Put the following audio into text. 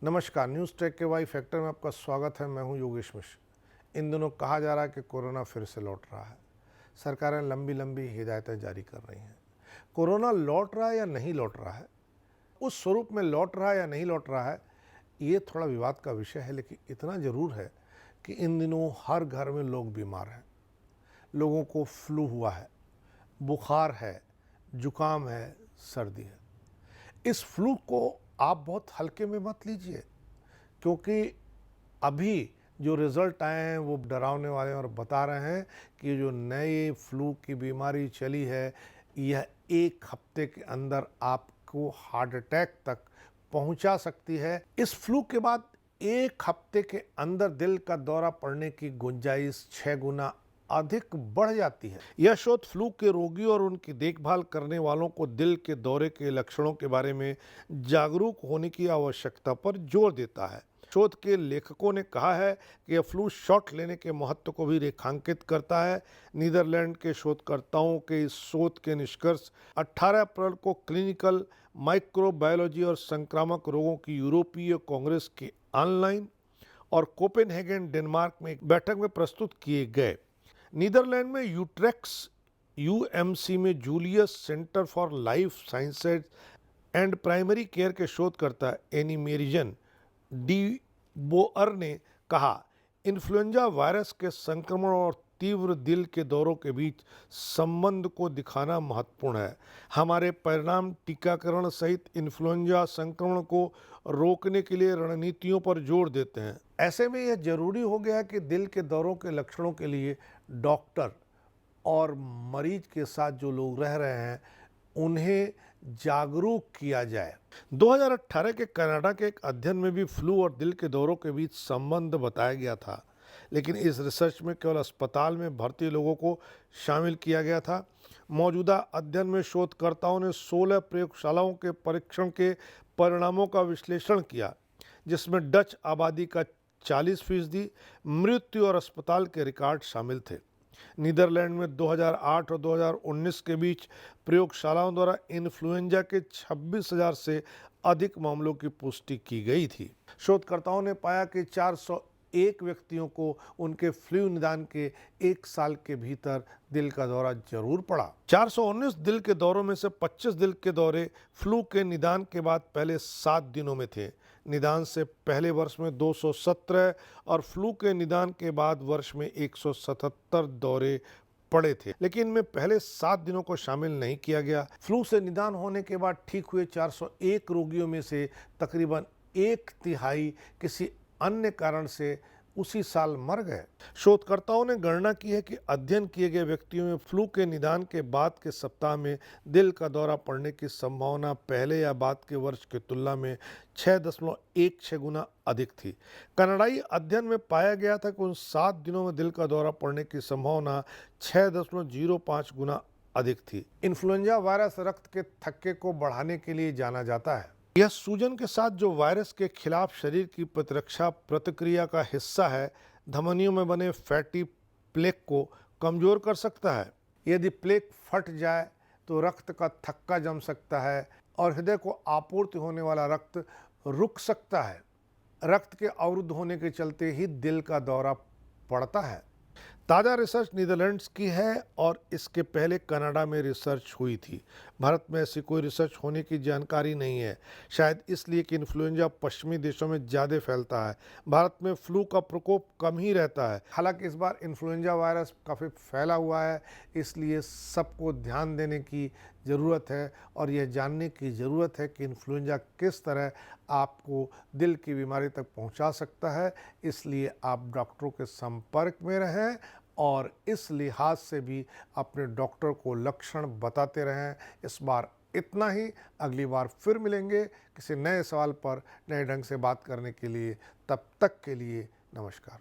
नमस्कार, news take के Y factor में आपका स्वागत है। मैं हूं योगेश मिश्र। इन दिनों कहा जा रहा है कि कोरोना फिर से लौट रहा है। सरकारें लंबी लंबी हिदायतें जारी कर रही हैं। कोरोना लौट रहा है या नहीं लौट रहा है, उस स्वरूप में लौट रहा है या नहीं लौट रहा है, ये थोड़ा विवाद का विषय है। लेकिन इतना ज़रूर है कि इन दिनों हर घर में लोग बीमार हैं। लोगों को फ्लू हुआ है, बुखार है, जुकाम है, सर्दी है। इस फ्लू को आप बहुत हल्के में मत लीजिए, क्योंकि अभी जो रिज़ल्ट आए हैं वो डरावने वाले हैं और बता रहे हैं कि जो नए फ्लू की बीमारी चली है, यह एक हफ्ते के अंदर आपको हार्ट अटैक तक पहुंचा सकती है। इस फ्लू के बाद एक हफ्ते के अंदर दिल का दौरा पड़ने की गुंजाइश 6 गुना अधिक बढ़ जाती है। यह शोध फ्लू के रोगी और उनकी देखभाल करने वालों को दिल के दौरे के लक्षणों के बारे में जागरूक होने की आवश्यकता पर जोर देता है। शोध के लेखकों ने कहा है कि यह फ्लू शॉट लेने के महत्व को भी रेखांकित करता है। नीदरलैंड के शोधकर्ताओं के इस शोध के निष्कर्ष 18 अप्रैल को क्लिनिकल माइक्रोबायोलॉजी और संक्रामक रोगों की यूरोपीय कांग्रेस के ऑनलाइन और कोपेनहेगन डेनमार्क में एक बैठक में प्रस्तुत किए गए। नीदरलैंड में यूट्रेक्स यूएमसी में Julius centre for life sciences and primary care के शोधकर्ता एनी मेरिजन डी बोअर ने कहा, इन्फ्लुएंजा वायरस के संक्रमण और तीव्र दिल के दौरों के बीच संबंध को दिखाना महत्वपूर्ण है। हमारे परिणाम टीकाकरण सहित इन्फ्लुएंजा संक्रमण को रोकने के लिए रणनीतियों पर जोर देते हैं। ऐसे में यह जरूरी हो गया कि दिल के दौरों के लक्षणों के लिए डॉक्टर और मरीज के साथ जो लोग रह रहे हैं उन्हें जागरूक किया जाए। 2018 के कनाडा के एक अध्ययन में भी फ्लू और दिल के दौरों के बीच संबंध बताया गया था, लेकिन इस रिसर्च में केवल अस्पताल में भर्ती लोगों को शामिल किया गया था। मौजूदा अध्ययन में शोधकर्ताओं ने 16 प्रयोगशालाओं के परीक्षण के परिणामों का विश्लेषण किया, जिसमें डच आबादी का 40% मृत्यु और अस्पताल के रिकॉर्ड शामिल थे। नीदरलैंड में 2008 और 2019 के बीच प्रयोगशालाओं द्वारा इन्फ्लुएंजा के 26,000 से अधिक मामलों की पुष्टि की गई थी। शोधकर्ताओं ने पाया कि 401 व्यक्तियों को उनके फ्लू निदान के 1 साल के भीतर दिल का दौरा जरूर पड़ा। 419 दिल के दौरों में से 25 दिल के दौरे फ्लू के निदान के बाद पहले 7 दिनों में थे। निदान से पहले वर्ष में 217 और फ्लू के निदान के बाद वर्ष में 177 दौरे पड़े थे, लेकिन इनमें पहले 7 दिनों को शामिल नहीं किया गया। फ्लू से निदान होने के बाद ठीक हुए 401 रोगियों में से तकरीबन 1/3 किसी अन्य कारण से उसी साल मर गए। शोधकर्ताओं ने गणना की है कि अध्ययन किए गए व्यक्तियों में फ्लू के निदान के बाद के सप्ताह में दिल का दौरा पड़ने की संभावना पहले या बाद के वर्ष की तुलना में 6.16 गुना अधिक थी। कनाडाई अध्ययन में पाया गया था कि उन 7 दिनों में दिल का दौरा पड़ने की संभावना 6.05 गुना अधिक थी। इन्फ्लुएंजा वायरस रक्त के थक्के को बढ़ाने के लिए जाना जाता है। यह सूजन के साथ जो वायरस के खिलाफ शरीर की प्रतिरक्षा प्रतिक्रिया का हिस्सा है, धमनियों में बने फैटी प्लेक को कमजोर कर सकता है। यदि प्लेक फट जाए तो रक्त का थक्का जम सकता है और हृदय को आपूर्ति होने वाला रक्त रुक सकता है। रक्त के अवरुद्ध होने के चलते ही दिल का दौरा पड़ता है। ताज़ा रिसर्च नीदरलैंड्स की है और इसके पहले कनाडा में रिसर्च हुई थी। भारत में ऐसी कोई रिसर्च होने की जानकारी नहीं है, शायद इसलिए कि इन्फ्लुएंजा पश्चिमी देशों में ज़्यादा फैलता है। भारत में फ्लू का प्रकोप कम ही रहता है। हालांकि इस बार इन्फ्लुएंजा वायरस काफ़ी फैला हुआ है, इसलिए सबको ध्यान देने की ज़रूरत है और यह जानने की ज़रूरत है कि इन्फ्लुएंजा किस तरह आपको दिल की बीमारी तक पहुंचा सकता है। इसलिए आप डॉक्टरों के संपर्क में रहें और इस लिहाज से भी अपने डॉक्टर को लक्षण बताते रहें। इस बार इतना ही। अगली बार फिर मिलेंगे किसी नए सवाल पर नए ढंग से बात करने के लिए। तब तक के लिए नमस्कार।